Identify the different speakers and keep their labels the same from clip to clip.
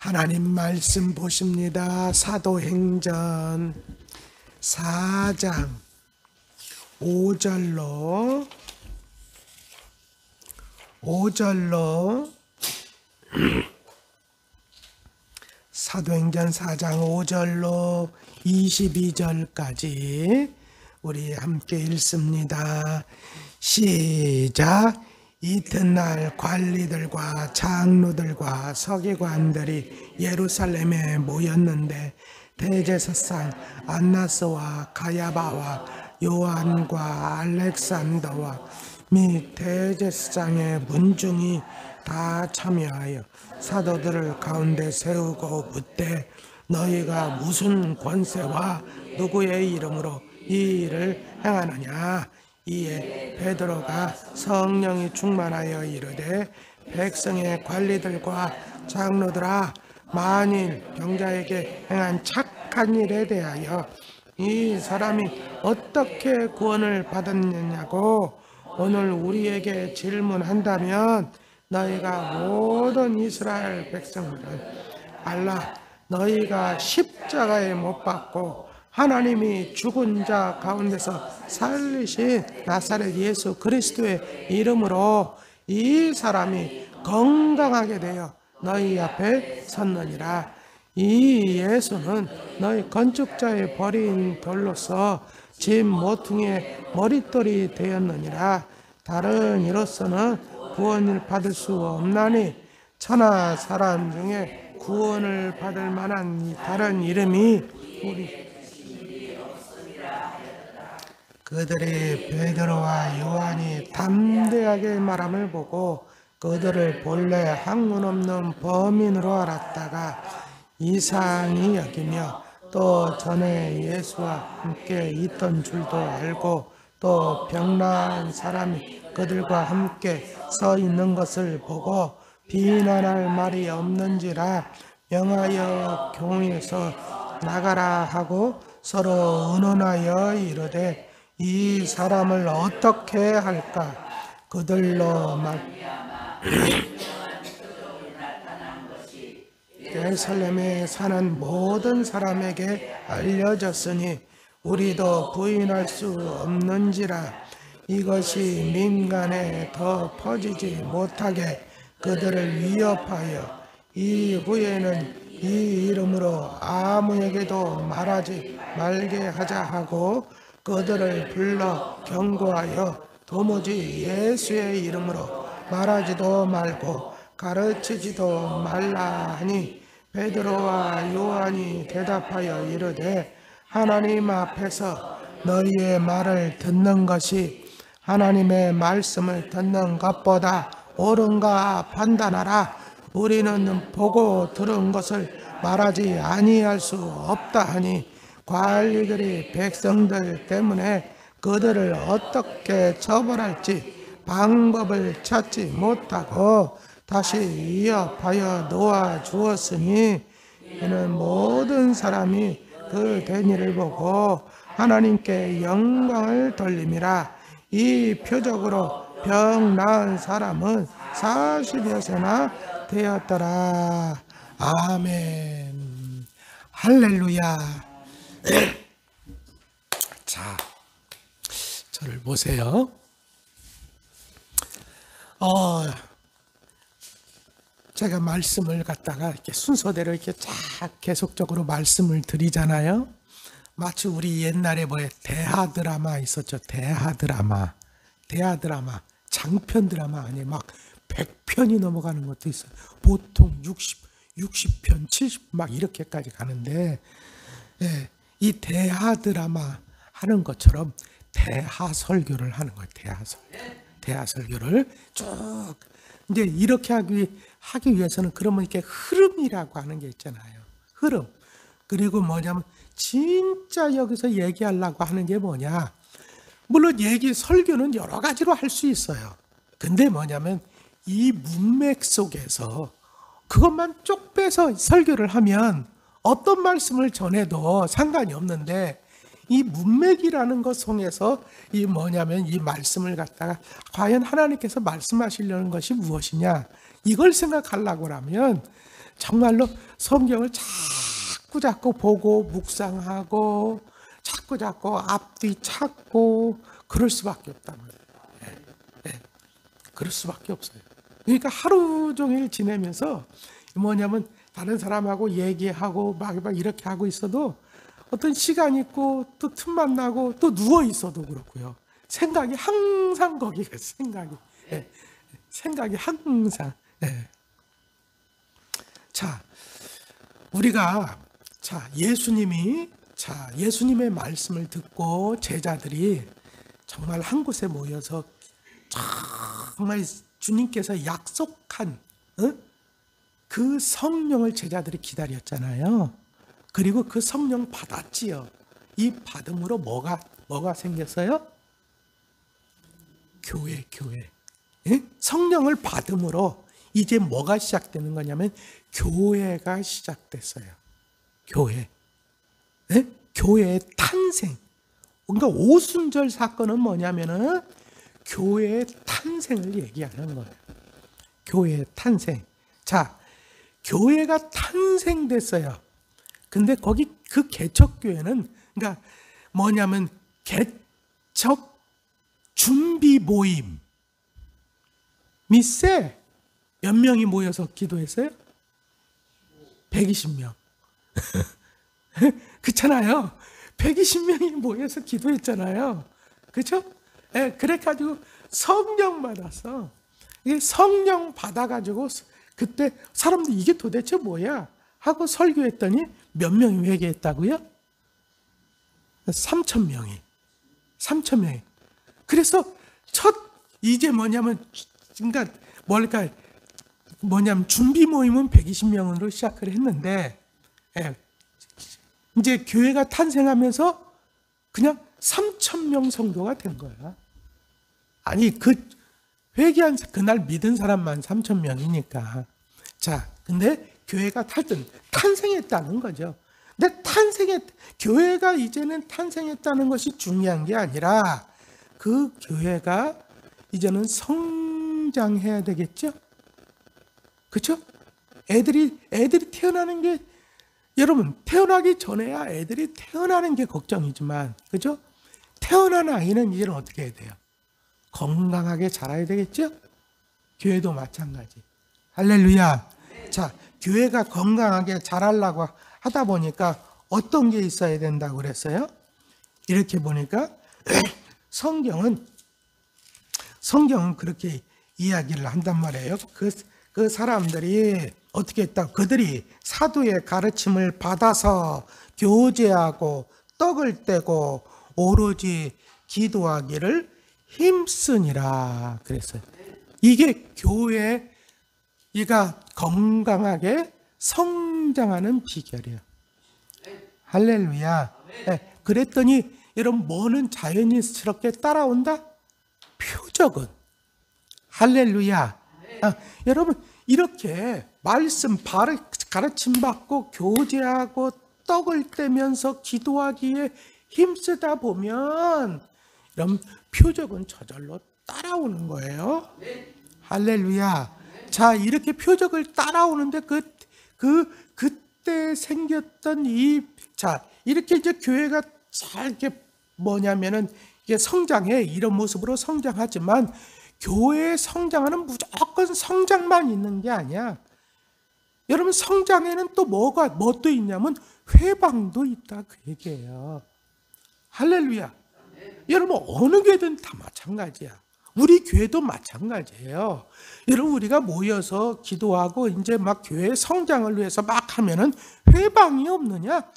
Speaker 1: 하나님 말씀 보십니다. 사도행전 4장 5절로 사도행전 4장 5절로 22절까지 우리 함께 읽습니다. 시작. 이튿날 관리들과 장로들과 서기관들이 예루살렘에 모였는데 대제사장 안나스와 가야바와 요한과 알렉산더와 및 대제사장의 문중이 다 참여하여 사도들을 가운데 세우고 묻되 너희가 무슨 권세와 누구의 이름으로 이 일을 행하느냐. 이에 베드로가 성령이 충만하여 이르되 백성의 관리들과 장로들아, 만일 병자에게 행한 착한 일에 대하여 이 사람이 어떻게 구원을 받았느냐고 오늘 우리에게 질문한다면 너희가 모든 이스라엘 백성들은 알라. 너희가 십자가에 못 박고 하나님이 죽은 자 가운데서 살리신 나사렛 예수 그리스도의 이름으로 이 사람이 건강하게 되어 너희 앞에 섰느니라. 이 예수는 너희 건축자의 버린 돌로서 집 모퉁이의 머릿돌이 되었느니라. 다른 이로서는 구원을 받을 수 없나니 천하 사람 중에 구원을 받을 만한 다른 이름이 우리 그들이 베드로와 요한이 담대하게 말함을 보고 그들을 본래 학문 없는 범인으로 알았다가 이상히 여기며 또 전에 예수와 함께 있던 줄도 알고 또 병나은 사람이 그들과 함께 서 있는 것을 보고 비난할 말이 없는지라 명하여 교회에서 나가라 하고 서로 의논하여 이르되 이 사람을 어떻게 할까. 그들로 예루살렘에 사는 모든 사람에게 알려졌으니 우리도 부인할 수 없는지라. 이것이 민간에 더 퍼지지 못하게 그들을 위협하여 이후에는 이 이름으로 아무에게도 말하지 말게 하자 하고 그들을 불러 경고하여 도무지 예수의 이름으로 말하지도 말고 가르치지도 말라 하니 베드로와 요한이 대답하여 이르되 하나님 앞에서 너희의 말을 듣는 것이 하나님의 말씀을 듣는 것보다 옳은가 판단하라. 우리는 보고 들은 것을 말하지 아니할 수 없다 하니 관리들이 백성들 때문에 그들을 어떻게 처벌할지 방법을 찾지 못하고 다시 위협하여 놓아 주었으니 이는 모든 사람이 그 된 일을 보고 하나님께 영광을 돌림이라. 이 표적으로 병 나은 사람은 40여 세나 되었더라. 아멘. 할렐루야. 자, 저를 보세요. 제가 말씀을 갖다가 이렇게 순서대로 이렇게 쫙 계속적으로 말씀을 드리잖아요. 마치 우리 옛날에 대하 드라마 있었죠. 대하 드라마, 장편 드라마 아니에요. 막 100편이 넘어가는 것도 있어요. 보통 60편, 70 막 이렇게까지 가는데, 예, 이 대하 드라마 하는 것처럼 대하 설교를 하는 거예요. 대하 설교를 쭉 이제 이렇게 하기 위해서는 그러면 이렇게 흐름이라고 하는 게 있잖아요. 흐름. 그리고 뭐냐면 진짜 여기서 얘기하려고 하는 게 뭐냐. 물론 설교는 여러 가지로 할 수 있어요. 근데 뭐냐면 이 문맥 속에서 그것만 쪽 빼서 설교를 하면 어떤 말씀을 전해도 상관이 없는데 이 문맥이라는 것 속에서 이 말씀을 갖다가 과연 하나님께서 말씀하시려는 것이 무엇이냐 이걸 생각하려고 하면 정말로 성경을 자꾸 보고 묵상하고 자꾸 앞뒤 찾고 그럴 수밖에 없단 말이에요. 그럴 수밖에 없어요. 그러니까 하루 종일 지내면서 뭐냐면 다른 사람하고 얘기하고 막 이렇게 하고 있어도 어떤 시간이 있고 또 틈만 나고 또 누워 있어도 그렇고요. 생각이 항상 거기가 생각이 항상. 자, 우리가 예수님의 말씀을 듣고 제자들이 정말 한 곳에 모여서 정말 주님께서 약속한 그 성령을 제자들이 기다렸잖아요. 그리고 그 성령 받았지요. 이 받음으로 뭐가 생겼어요? 교회. 성령을 받음으로 이제 뭐가 시작되는 거냐면 교회가 시작됐어요. 교회의 탄생. 그러니까 오순절 사건은 뭐냐면은 교회의 탄생을 얘기하는 거예요. 교회의 탄생. 자, 교회가 탄생됐어요. 근데 거기 그 개척교회는 그러니까 뭐냐면 개척 준비 모임. 미세 몇 명이 모여서 기도했어요? 120명. 그렇잖아요. 120명이 모여서 기도했잖아요. 그렇죠? 그래가지고 성령 받았어. 성령 받아가지고 그때 사람들이 이게 도대체 뭐야? 하고 설교했더니 몇 명이 회개했다고요? 3,000명이. 그래서 이제 뭐냐면 준비 모임은 120명으로 시작을 했는데 이제 교회가 탄생하면서 그냥 3,000명 성도가 된 거야. 아니 회개한 그날 믿은 사람만 3,000명이니까. 자, 근데 교회가 탄생했다는 거죠. 근데 교회가 이제는 탄생했다는 것이 중요한 게 아니라 그 교회가 이제는 성장해야 되겠죠? 그렇죠? 애들이 태어나는 게 여러분 태어나기 전에야 애들이 태어나는 게 걱정이지만 그렇죠? 태어난 아이는 이제는 어떻게 해야 돼요? 건강하게 자라야 되겠죠? 교회도 마찬가지. 할렐루야. 자, 교회가 건강하게 자라려고 하다 보니까 어떤 게 있어야 된다고 그랬어요? 이렇게 보니까 성경은 그렇게 이야기를 한단 말이에요. 그 사람들이 어떻게 했다? 그들이 사도의 가르침을 받아서 교제하고 떡을 떼고 오로지 기도하기를 힘쓰니라 그랬어요. 이게 교회가 건강하게 성장하는 비결이에요. 할렐루야. 그랬더니 여러분 뭐는 자연스럽게 따라온다? 표적은. 할렐루야. 여러분 이렇게 말씀 가르침 받고 교제하고 떡을 떼면서 기도하기에 힘쓰다 보면 이런 표적은 저절로 따라오는 거예요. 할렐루야. 자, 이렇게 표적을 따라오는데 그때 생겼던 이렇게 이제 교회가 잘 이렇게 뭐냐면은 이게 성장해 이런 모습으로 성장하지만 교회의 성장하는 무조건 성장만 있는 게 아니야. 여러분 성장에는 또 또 있냐면 회방도 있다 그 얘기예요. 할렐루야. 여러분 어느 교회든 다 마찬가지야. 우리 교회도 마찬가지예요. 여러분 우리가 모여서 기도하고 이제 막 교회 성장을 위해서 막 하면은 회방이 없느냐?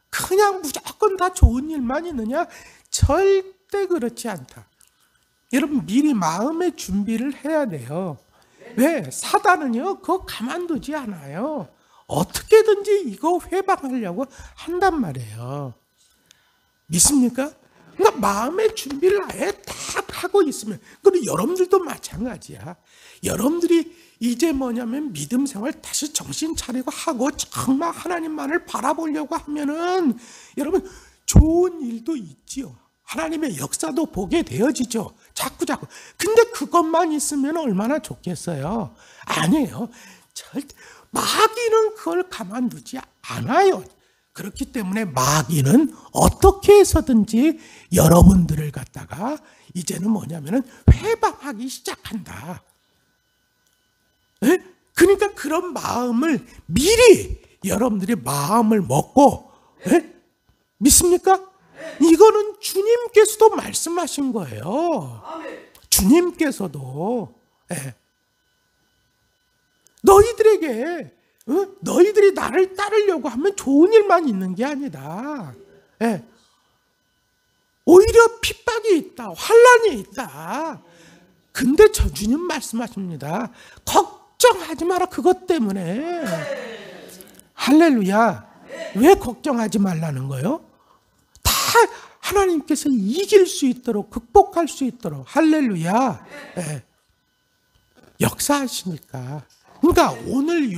Speaker 1: 그냥 무조건 다 좋은 일만 있느냐? 절대 그렇지 않다. 여러분 미리 마음의 준비를 해야 돼요. 왜? 사단은요 그거 가만두지 않아요. 어떻게든지 이거 회방하려고 한단 말이에요. 믿습니까? 그러니까 마음의 준비를 아예 딱 하고 있으면, 그리고 여러분들도 마찬가지야. 여러분들이 이제 뭐냐면 믿음 생활 다시 정신 차리고 하고 정말 하나님만을 바라보려고 하면은 여러분 좋은 일도 있지요. 하나님의 역사도 보게 되어지죠. 자꾸. 근데 그것만 있으면 얼마나 좋겠어요. 아니에요. 절대 마귀는 그걸 가만두지 않아요. 그렇기 때문에 마귀는 어떻게 해서든지 여러분들을 갖다가 이제는 뭐냐면은 회방하기 시작한다. 에? 그러니까 그런 마음을 미리 여러분들이 마음을 먹고, 에? 믿습니까? 이거는 주님께서도 말씀하신 거예요. 주님께서도. 예. 너희들에게 너희들이 나를 따르려고 하면 좋은 일만 있는 게 아니다. 예. 오히려 핍박이 있다. 환난이 있다. 근데 저 주님 말씀하십니다. 걱정하지 마라. 그것 때문에. 할렐루야. 왜 걱정하지 말라는 거예요? 다 하나님께서 이길 수 있도록, 극복할 수 있도록. 할렐루야. 예. 역사하시니까. 그러니까 오늘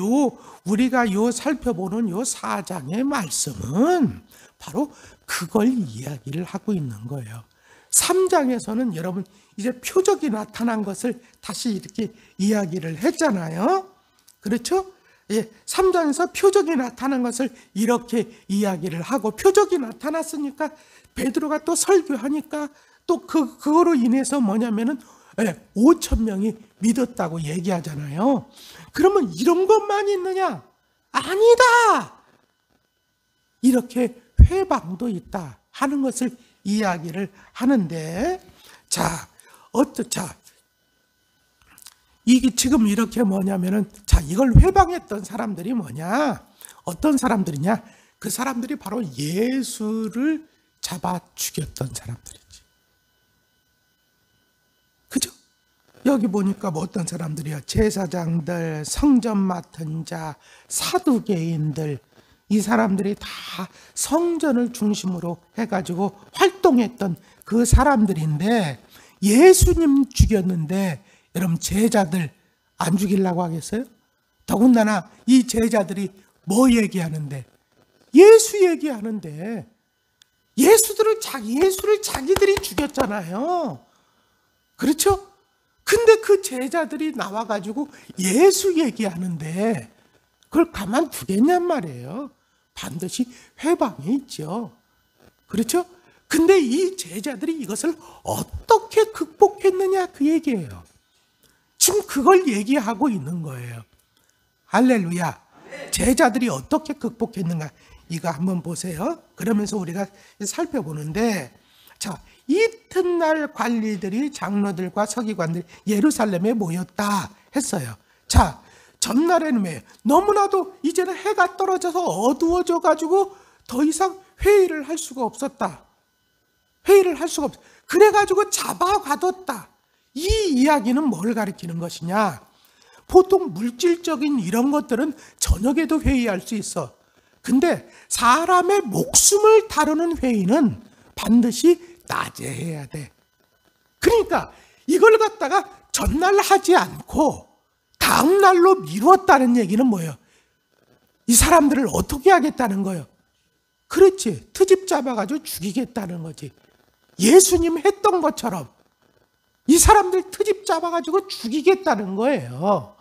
Speaker 1: 우리가 살펴보는 4장의 말씀은 바로 그걸 이야기를 하고 있는 거예요. 3장에서는 여러분 이제 표적이 나타난 것을 다시 이렇게 이야기를 했잖아요. 그렇죠? 예, 3장에서 표적이 나타난 것을 이렇게 이야기를 하고, 표적이 나타났으니까 베드로가 또 설교하니까 또 그거로 인해서 뭐냐면은 5,000명이 믿었다고 얘기하잖아요. 그러면 이런 것만 있느냐? 아니다. 이렇게 회방도 있다 하는 것을 이야기를 하는데, 자, 이게 지금 이렇게 뭐냐면은, 자, 이걸 회방했던 사람들이 뭐냐? 어떤 사람들이냐? 그 사람들이 바로 예수를 잡아 죽였던 사람들이지. 그죠? 여기 보니까 뭐 어떤 사람들이야? 제사장들, 성전 맡은 자, 사두개인들, 이 사람들이 다 성전을 중심으로 해가지고 활동했던 그 사람들인데, 예수님 죽였는데 여러분 제자들 안 죽이려고 하겠어요? 더군다나 이 제자들이 뭐 얘기하는데? 예수 얘기하는데, 예수를 자기들이 죽였잖아요. 그렇죠? 근데 그 제자들이 나와가지고 예수 얘기하는데 그걸 가만두겠냔 말이에요. 반드시 회방이 있죠. 그렇죠? 근데 이 제자들이 이것을 어떻게 극복했느냐 그 얘기예요. 지금 그걸 얘기하고 있는 거예요. 할렐루야. 제자들이 어떻게 극복했는가, 이거 한번 보세요. 그러면서 우리가 살펴보는데, 자, 이튿날 관리들이 장로들과 서기관들이 예루살렘에 모였다 했어요. 자, 전날에는 왜? 너무나도 이제는 해가 떨어져서 어두워져 가지고 더 이상 회의를 할 수가 없었다. 회의를 할 수가 없어. 그래가지고 잡아가뒀다. 이 이야기는 뭘 가리키는 것이냐? 보통 물질적인 이런 것들은 저녁에도 회의할 수 있어. 근데 사람의 목숨을 다루는 회의는 반드시 낮에 해야 돼. 그러니까 이걸 갖다가 전날 하지 않고 다음 날로 미뤘다는 얘기는 뭐예요? 이 사람들을 어떻게 하겠다는 거예요? 그렇지. 트집 잡아가지고 죽이겠다는 거지. 예수님 했던 것처럼 이 사람들 트집 잡아가지고 죽이겠다는 거예요.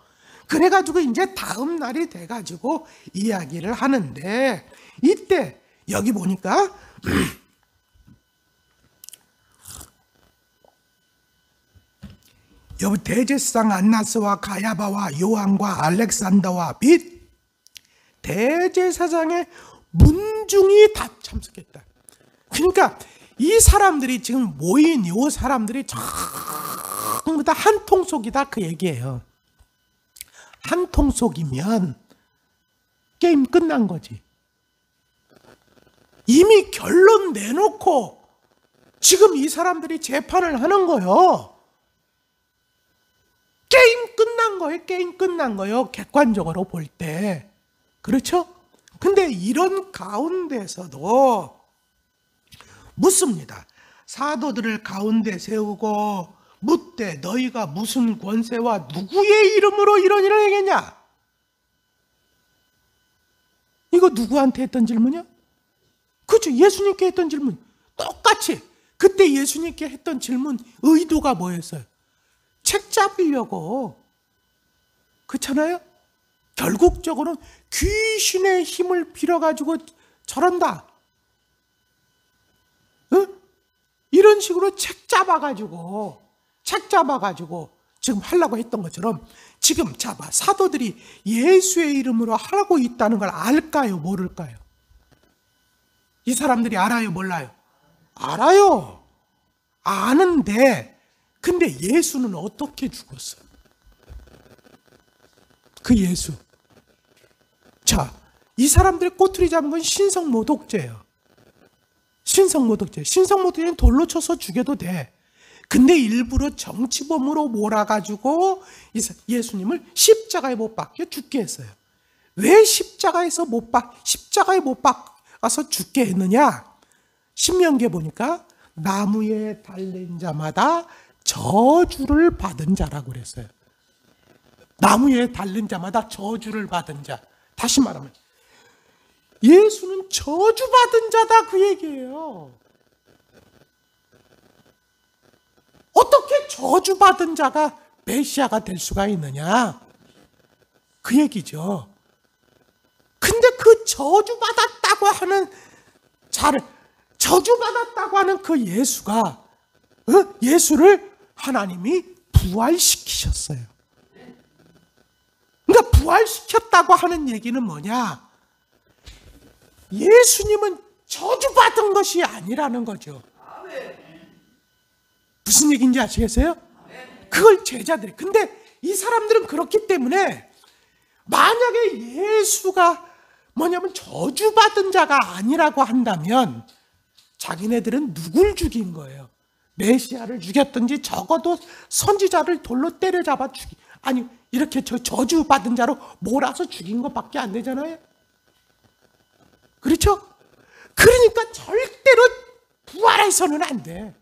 Speaker 1: 그래가지고 이제 다음 날이 돼가지고 이야기를 하는데, 이때 여기 보니까 여기 대제사장 안나스와 가야바와 요한과 알렉산더와 및 대제사장의 문중이 다 참석했다. 그러니까 이 사람들이 지금 모인 이 사람들이 전부 다 한 통속이다 그 얘기예요. 한 통속이면 게임 끝난 거지. 이미 결론 내놓고 지금 이 사람들이 재판을 하는 거예요. 게임 끝난 거예요. 게임 끝난 거예요. 객관적으로 볼 때. 그렇죠? 근데 이런 가운데서도 묻습니다. 사도들을 가운데 세우고 묻되 너희가 무슨 권세와 누구의 이름으로 이런 일을 하겠냐? 이거 누구한테 했던 질문이야? 그렇죠. 예수님께 했던 질문. 똑같이 그때 예수님께 했던 질문 의도가 뭐였어요? 책 잡으려고. 그렇잖아요? 결국적으로는 귀신의 힘을 빌어가지고 저런다. 이런 식으로 책 잡아가지고 지금 하려고 했던 것처럼 지금 사도들이 예수의 이름으로 하고 있다는 걸 알까요? 모를까요? 이 사람들이 알아요? 몰라요? 알아요. 아는데 근데 예수는 어떻게 죽었어요? 그 예수. 이 사람들의 꼬투리 잡은 건 신성모독죄예요. 신성모독죄는 돌로 쳐서 죽여도 돼. 근데 일부러 정치범으로 몰아가지고 예수님을 십자가에 못 박혀 죽게 했어요. 왜 십자가에 못 박아서 죽게 했느냐? 신명기에 보니까 나무에 달린 자마다 저주를 받은 자라고 그랬어요. 나무에 달린 자마다 저주를 받은 자. 다시 말하면 예수는 저주받은 자다 그 얘기예요. 어떻게 저주받은 자가 메시아가 될 수가 있느냐? 그 얘기죠. 근데 그 저주받았다고 하는 그 예수가 예수를 하나님이 부활시키셨어요. 그러니까 부활시켰다고 하는 얘기는 뭐냐? 예수님은 저주받은 것이 아니라는 거죠. 무슨 얘기인지 아시겠어요? 그걸 제자들이. 근데 이 사람들은 그렇기 때문에 만약에 예수가 저주받은 자가 아니라고 한다면 자기네들은 누굴 죽인 거예요? 메시아를 죽였든지 적어도 선지자를 돌로 때려잡아 이렇게 저주받은 자로 몰아서 죽인 것밖에 안 되잖아요. 그렇죠? 그러니까 절대로 부활해서는 안 돼.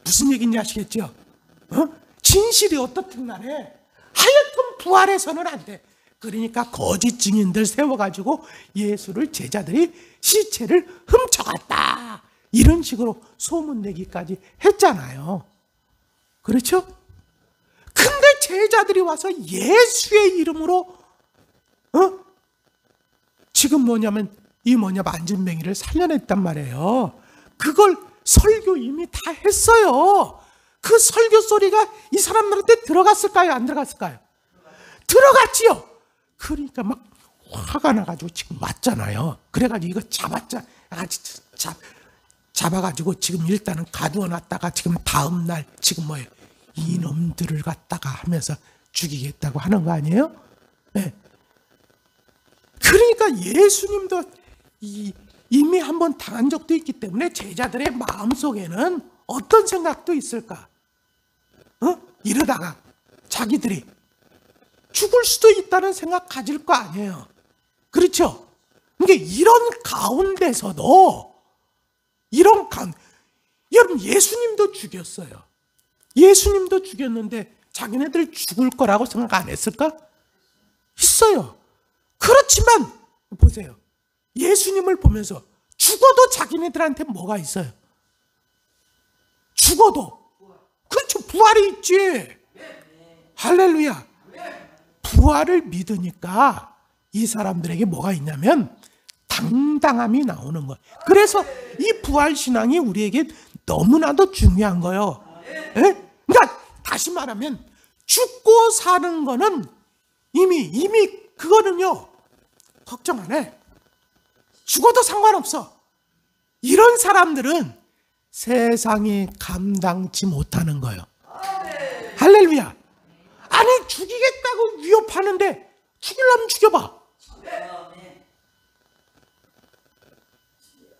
Speaker 1: 무슨 얘기인지 아시겠죠? 진실이 어떻든 간에 하여튼 부활해서는 안 돼. 그러니까 거짓 증인들 세워가지고 예수를 제자들이 시체를 훔쳐갔다. 이런 식으로 소문내기까지 했잖아요. 그렇죠? 근데 제자들이 와서 예수의 이름으로 지금 만진뱅이를 살려냈단 말이에요. 그걸 설교 이미 다 했어요. 그 설교 소리가 이 사람들한테 들어갔을까요? 안 들어갔을까요? 들어갔지요. 그러니까 막 화가 나가지고 지금 왔잖아요. 그래가지고 이거 잡아가지고 지금 일단은 가두어 놨다가 지금 다음날 지금 이놈들을 갖다가 하면서 죽이겠다고 하는 거 아니에요? 네. 그러니까 예수님도 이미 한번 당한 적도 있기 때문에 제자들의 마음속에는 어떤 생각도 있을까? 이러다가 자기들이 죽을 수도 있다는 생각 가질 거 아니에요. 그렇죠? 그러니까 이런 가운데서도 여러분 예수님도 죽였어요. 예수님도 죽였는데 자기네들 죽을 거라고 생각 안 했을까? 있어요. 그렇지만 보세요. 예수님을 보면서 죽어도 자기네들한테 뭐가 있어요? 죽어도 그렇죠. 부활이 있지. 할렐루야. 부활을 믿으니까 이 사람들에게 뭐가 있냐면 당당함이 나오는 거예요. 그래서 이 부활신앙이 우리에게 너무나도 중요한 거예요. 예? 그러니까 다시 말하면 죽고 사는 거는 이미 그거는요 걱정 안 해. 죽어도 상관없어. 이런 사람들은 세상이 감당치 못하는 거예요. 할렐루야. 아니 죽이겠다고 위협하는데 죽이려면 죽여봐.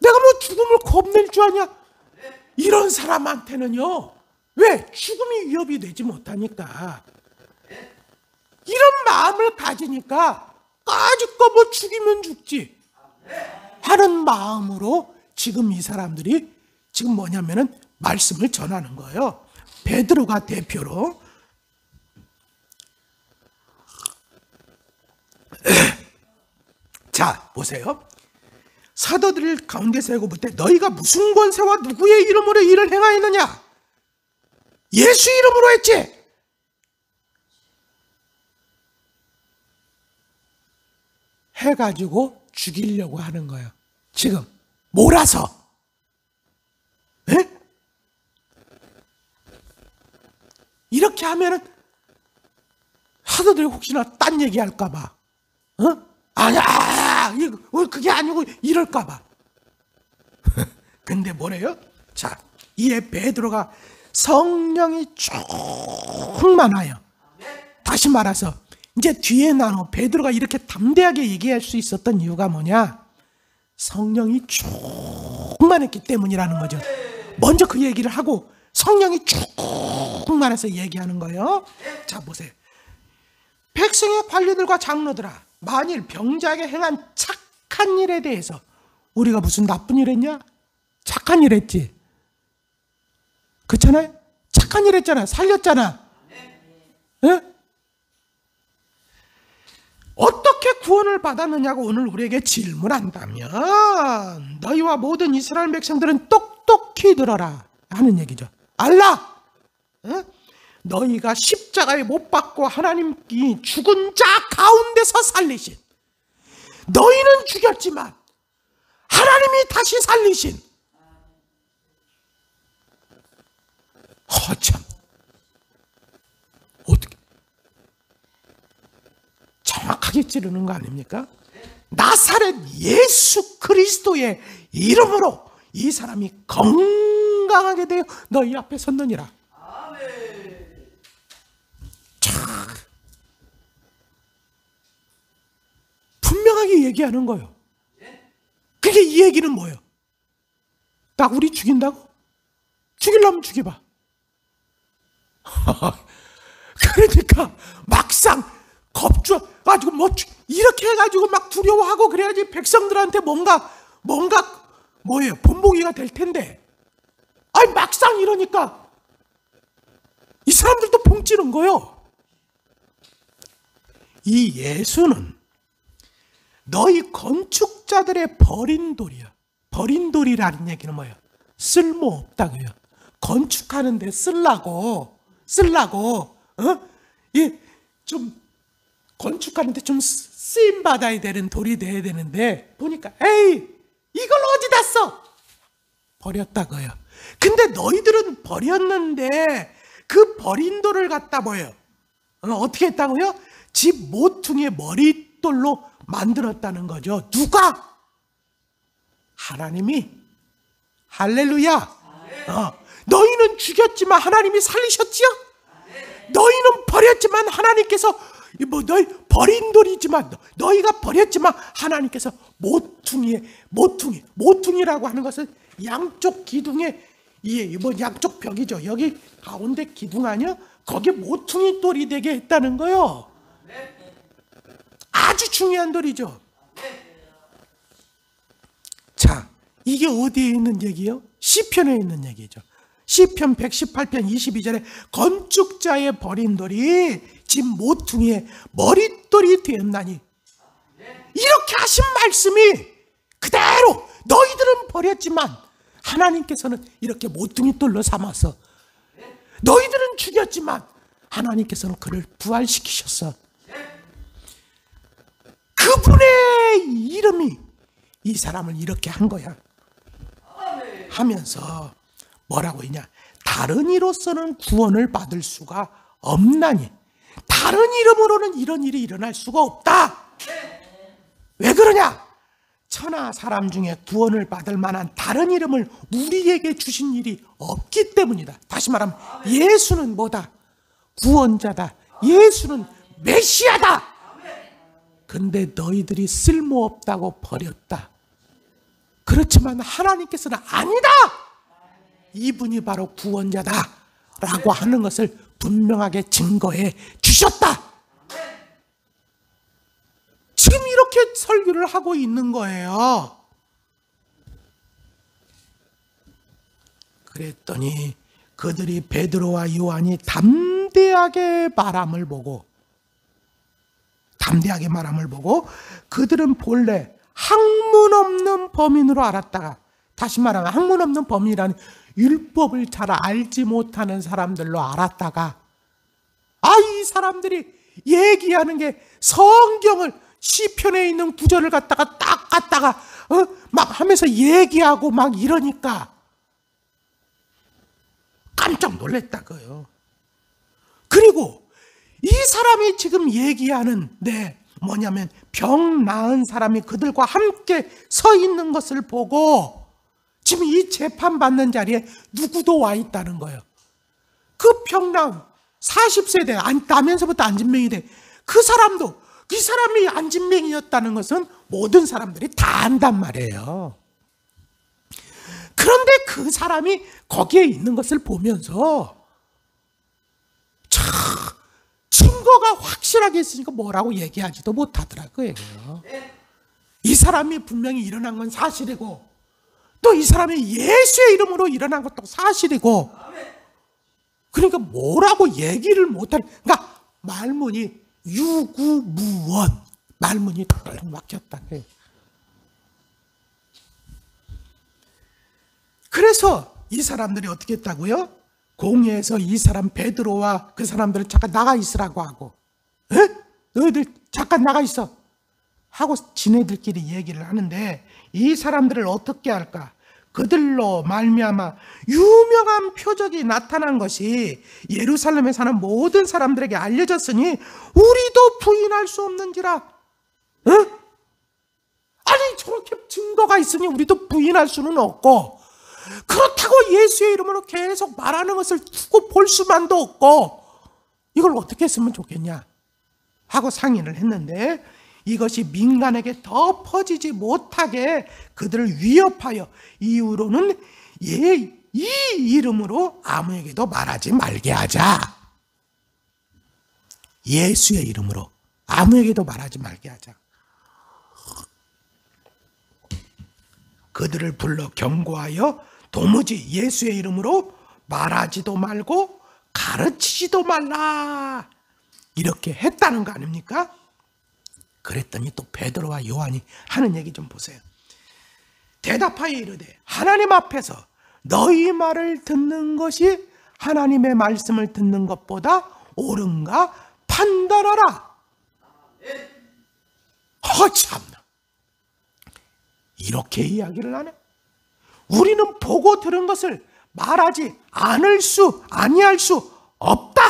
Speaker 1: 내가 뭐 죽음을 겁낼 줄 아냐? 이런 사람한테는요. 왜? 죽음이 위협이 되지 못하니까. 이런 마음을 가지니까 까짓거 뭐 죽이면 죽지 하는 마음으로 지금 이 사람들이 지금 뭐냐면은 말씀을 전하는 거예요. 베드로가 대표로. 자, 보세요. 사도들 가운데 세고 묻되 너희가 무슨 권세와 누구의 이름으로 일을 행하였느냐? 예수 이름으로 했지. 해가지고 죽이려고 하는 거예요. 지금 몰아서. 에? 이렇게 하면은 하도들 혹시나 딴 얘기할까봐, 아니야, 그게 아니고 이럴까봐. 근데 뭐래요? 자, 이에 베드로가 성령이 충만하여, 다시 말해서 이제 뒤에 나눠 베드로가 이렇게 담대하게 얘기할 수 있었던 이유가 뭐냐? 성령이 충만했기 때문이라는 거죠. 먼저 그 얘기를 하고 성령이 충만해서 얘기하는 거예요. 자, 보세요. 백성의 관리들과 장로들아, 만일 병자에게 행한 착한 일에 대해서, 우리가 무슨 나쁜 일 했냐? 착한 일 했지. 그렇잖아요? 착한 일 했잖아. 살렸잖아. 네? 어떻게 구원을 받았느냐고 오늘 우리에게 질문한다면, 너희와 모든 이스라엘 백성들은 똑똑히 들어라 하는 얘기죠. 알라! 너희가 십자가에 못 박고 하나님이 죽은 자 가운데서 살리신, 너희는 죽였지만 하나님이 다시 살리신, 참, 어떻게 정확하게 찌르는 거 아닙니까? 나사렛 예수 그리스도의 이름으로 이 사람이 건강하게 되어 너희 앞에 섰느니라. 자, 분명하게 얘기하는 거예요. 그게 이 얘기는 뭐예요? 딱 우리 죽인다고? 죽이려면 죽여봐. 그러니까 막상 겁줘가지고 뭐 이렇게 해가지고 막 두려워하고 그래야지 백성들한테 뭔가 뭐예요? 본보기가 될 텐데, 아니 막상 이러니까 이 사람들도 봉찌는 거예요. 이 예수는 너희 건축자들의 버린 돌이야. 버린 돌이라는 얘기는 뭐예요? 쓸모없다고요. 건축하는데 쓰려고 좀 건축하는데 좀 쓰임 받아야 되는 돌이 돼야 되는데, 보니까 에이, 이걸 어디다 써? 버렸다고요. 근데 너희들은 버렸는데 그 버린 돌을 갖다 뭐예요? 어떻게 했다고요? 집 모퉁이의 머릿돌로 만들었다는 거죠. 누가? 하나님이. 할렐루야. 너희는 죽였지만 하나님이 살리셨지요? 너희는 버렸지만 하나님께서, 너희 버린 돌이지만 너희가 버렸지만 하나님께서 모퉁이라고 하는 것은 양쪽 기둥에 양쪽 벽이죠. 여기 가운데 기둥 아니야? 거기에 모퉁이 돌이 되게 했다는 거요. 아주 중요한 돌이죠. 자, 이게 어디에 있는 얘기예요? 시편에 있는 얘기죠. 시편 118편 22절에 건축자의 버린 돌이 집 모퉁이의 머릿돌이 되었나니, 이렇게 하신 말씀이 그대로 너희들은 버렸지만 하나님께서는 이렇게 모퉁이돌로 삼아서, 너희들은 죽였지만 하나님께서는 그를 부활시키셨어. 그분의 이름이 이 사람을 이렇게 한 거야. 하면서 뭐라고 했냐? 다른 이로서는 구원을 받을 수가 없나니, 다른 이름으로는 이런 일이 일어날 수가 없다. 왜 그러냐? 천하 사람 중에 구원을 받을 만한 다른 이름을 우리에게 주신 일이 없기 때문이다. 다시 말하면 예수는 뭐다? 구원자다. 예수는 메시아다. 근데 너희들이 쓸모없다고 버렸다. 그렇지만 하나님께서는 아니다, 이분이 바로 구원자다 라고 하는 것을 분명하게 증거해 주셨다. 지금 이렇게 설교를 하고 있는 거예요. 그랬더니 그들이 베드로와 요한이 담대하게 말함을 보고 그들은 본래 학문 없는 범인으로 알았다가, 다시 말하면 학문 없는 범인이라는 율법을 잘 알지 못하는 사람들로 알았다가, 이 사람들이 얘기하는 게 성경을 시편에 있는 구절을 갖다가 딱 갖다가 막 하면서 얘기하고 막 이러니까 깜짝 놀랐다고요. 그리고 이 사람이 지금 얘기하는데 뭐냐면 병 나은 사람이 그들과 함께 서 있는 것을 보고 지금 이 재판받는 자리에 누구도 와 있다는 거예요. 그 병 나은 40세대 나면서부터 안진뱅이 돼. 그 사람도 그 사람이 안진뱅이였다는 것은 모든 사람들이 다 안단 말이에요. 그런데 그 사람이 거기에 있는 것을 보면서 참 증거가 확실하게 있으니까 뭐라고 얘기하지도 못하더라고요. 이 사람이 분명히 일어난 건 사실이고 또 이 사람이 예수의 이름으로 일어난 것도 사실이고 그러니까 뭐라고 얘기를 못하는, 그러니까 말문이 유구무원, 말문이 딱 막혔다. 그래서 이 사람들이 어떻게 했다고요? 공회에서 이 사람 베드로와 그 사람들을 잠깐 나가 있으라고 하고, 너희들 잠깐 나가 있어 하고 지네들끼리 얘기를 하는데 이 사람들을 어떻게 할까? 그들로 말미암아 유명한 표적이 나타난 것이 예루살렘에 사는 모든 사람들에게 알려졌으니 우리도 부인할 수 없는지라. 아니 저렇게 증거가 있으니 우리도 부인할 수는 없고, 그렇다고 예수의 이름으로 계속 말하는 것을 두고 볼 수만도 없고, 이걸 어떻게 했으면 좋겠냐 하고 상의를 했는데 이것이 민간에게 더 퍼지지 못하게 그들을 위협하여 이후로는 이 이름으로 아무에게도 말하지 말게 하자. 예수의 이름으로 아무에게도 말하지 말게 하자. 그들을 불러 경고하여 도무지 예수의 이름으로 말하지도 말고 가르치지도 말라 이렇게 했다는 거 아닙니까? 그랬더니 또 베드로와 요한이 하는 얘기 좀 보세요. 대답하여 이르되 하나님 앞에서 너희 말을 듣는 것이 하나님의 말씀을 듣는 것보다 옳은가 판단하라. 참나, 이렇게 이야기를 하네. 우리는 보고 들은 것을 말하지 아니할 수 없다.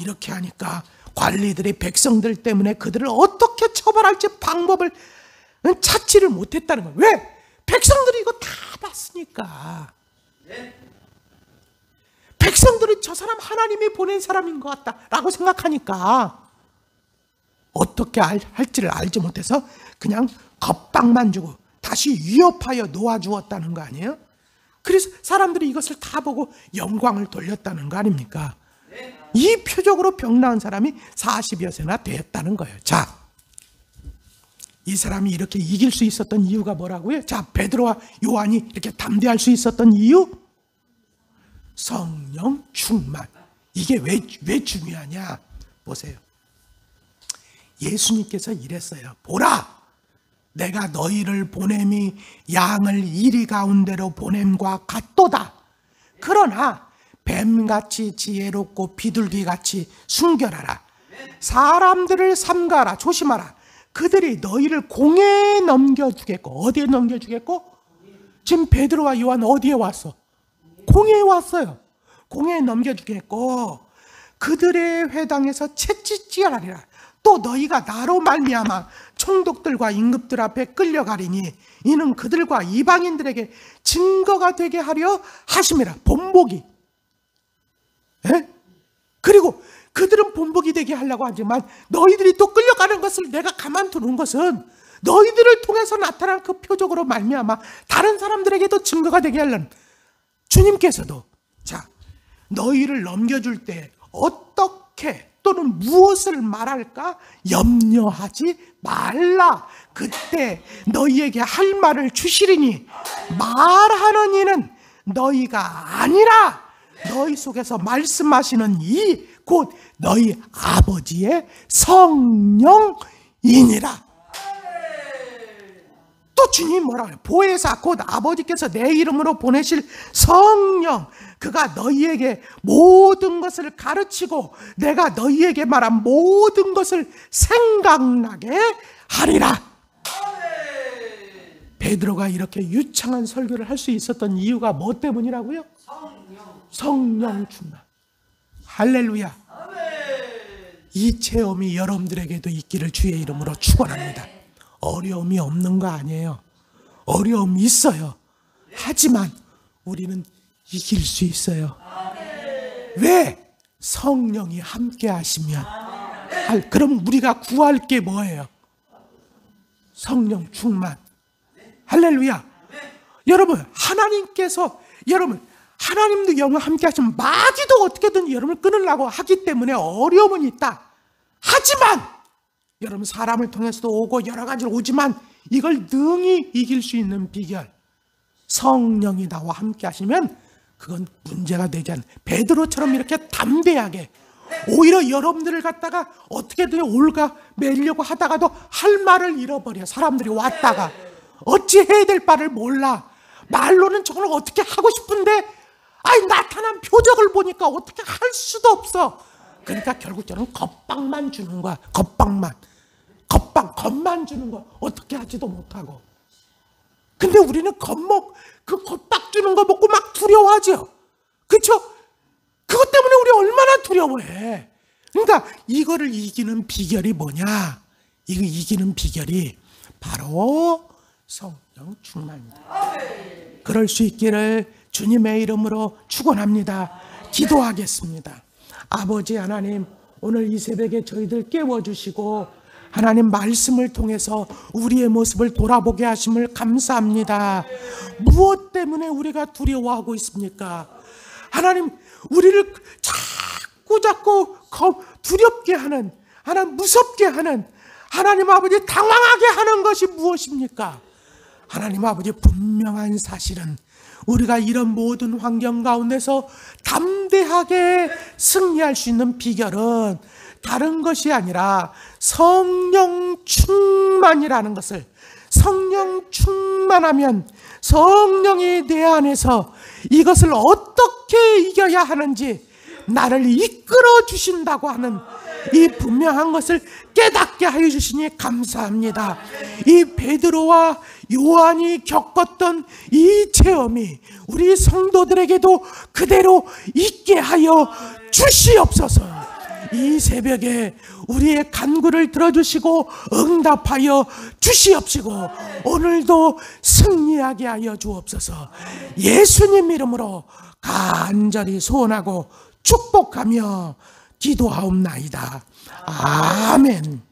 Speaker 1: 이렇게 하니까 관리들이 백성들 때문에 그들을 어떻게 처벌할지 방법을 찾지를 못했다는 거예요. 왜? 백성들이 이거 다 봤으니까. 백성들이 저 사람 하나님이 보낸 사람인 것 같다라고 생각하니까 어떻게 할지를 알지 못해서 그냥 겁박만 주고 다시 위협하여 놓아주었다는 거 아니에요? 그래서 사람들이 이것을 다 보고 영광을 돌렸다는 거 아닙니까? 이 표적으로 병 나은 사람이 40여세나 되었다는 거예요. 자, 이 사람이 이렇게 이길 수 있었던 이유가 뭐라고요? 자, 베드로와 요한이 이렇게 담대할 수 있었던 이유? 성령 충만. 이게 왜 중요하냐? 보세요. 예수님께서 이랬어요. 보라, 내가 너희를 보냄이 양을 이리 가운데로 보냄과 같도다. 그러나 뱀같이 지혜롭고 비둘기같이 순결하라. 사람들을 삼가라. 조심하라. 그들이 너희를 공회에 넘겨주겠고. 어디에 넘겨주겠고? 지금 베드로와 요한 어디에 왔어? 공회에 왔어요. 공회에 넘겨주겠고 그들의 회당에서 채찍질하리라. 또 너희가 나로 말미암아 총독들과 임금들 앞에 끌려가리니 이는 그들과 이방인들에게 증거가 되게 하려 하심이라. 본보기. 그리고 그들은 본보기 되게 하려고 하지만 너희들이 또 끌려가는 것을 내가 가만두는 것은 너희들을 통해서 나타난 그 표적으로 말미암아 다른 사람들에게도 증거가 되게 하려는, 주님께서도 자, 너희를 넘겨줄 때 어떻게 또는 무엇을 말할까 염려하지 말라. 그때 너희에게 할 말을 주시리니 말하는 이는 너희가 아니라 너희 속에서 말씀하시는 이 곧 너희 아버지의 성령이니라. 또 주님 뭐라 그래요? 보혜사 곧 아버지께서 내 이름으로 보내실 성령, 그가 너희에게 모든 것을 가르치고 내가 너희에게 말한 모든 것을 생각나게 하리라. 베드로가 이렇게 유창한 설교를 할 수 있었던 이유가 뭐 때문이라고요? 성령 충만. 할렐루야. 이 체험이 여러분들에게도 있기를 주의 이름으로 축원합니다. 어려움이 없는 거 아니에요. 어려움이 있어요. 하지만 우리는 이길 수 있어요. 왜? 성령이 함께 하시면. 그럼 우리가 구할 게 뭐예요? 성령 충만. 할렐루야. 여러분, 하나님도 영과 함께 하시면 마귀도 어떻게든 여러분을 끊으려고 하기 때문에 어려움은 있다. 하지만 여러분, 사람을 통해서도 오고 여러 가지로 오지만 이걸 능히 이길 수 있는 비결, 성령이 나와 함께 하시면 그건 문제가 되지 않아요. 베드로처럼 이렇게 담대하게, 오히려 여러분들을 갖다가 어떻게든 올가 매려고 하다가도 할 말을 잃어버려. 사람들이 왔다가 어찌 해야 될 바를 몰라. 말로는 저걸 어떻게 하고 싶은데 나타난 표적을 보니까 어떻게 할 수도 없어. 그러니까 결국 저는 겁박만 주는 거야. 겁만 주는 거야. 어떻게 하지도 못하고. 근데 우리는 그 겁박 주는 거 먹고 막 두려워하죠. 그렇죠? 그것 때문에 우리 얼마나 두려워해. 그러니까 이거를 이기는 비결이 뭐냐? 이거 이기는 비결이 바로 성령 충만입니다. 그럴 수 있기를 주님의 이름으로 축원합니다. 기도하겠습니다. 아버지 하나님, 오늘 이 새벽에 저희들 깨워주시고 하나님 말씀을 통해서 우리의 모습을 돌아보게 하심을 감사합니다. 무엇 때문에 우리가 두려워하고 있습니까? 하나님, 우리를 자꾸 두렵게 하는, 하나님 무섭게 하는, 하나님 아버지 당황하게 하는 것이 무엇입니까? 하나님 아버지, 분명한 사실은 우리가 이런 모든 환경 가운데서 담대하게 승리할 수 있는 비결은 다른 것이 아니라 성령 충만이라는 것을, 성령 충만하면 성령이 내 안에서 이것을 어떻게 이겨야 하는지 나를 이끌어 주신다고 하는 이 분명한 것을 깨닫게 하여 주시니 감사합니다. 이 베드로와 요한이 겪었던 이 체험이 우리 성도들에게도 그대로 있게 하여 주시옵소서. 이 새벽에 우리의 간구를 들어주시고 응답하여 주시옵시고 오늘도 승리하게 하여 주옵소서. 예수님 이름으로 간절히 소원하고 축복하며 기도하옵나이다. 아멘.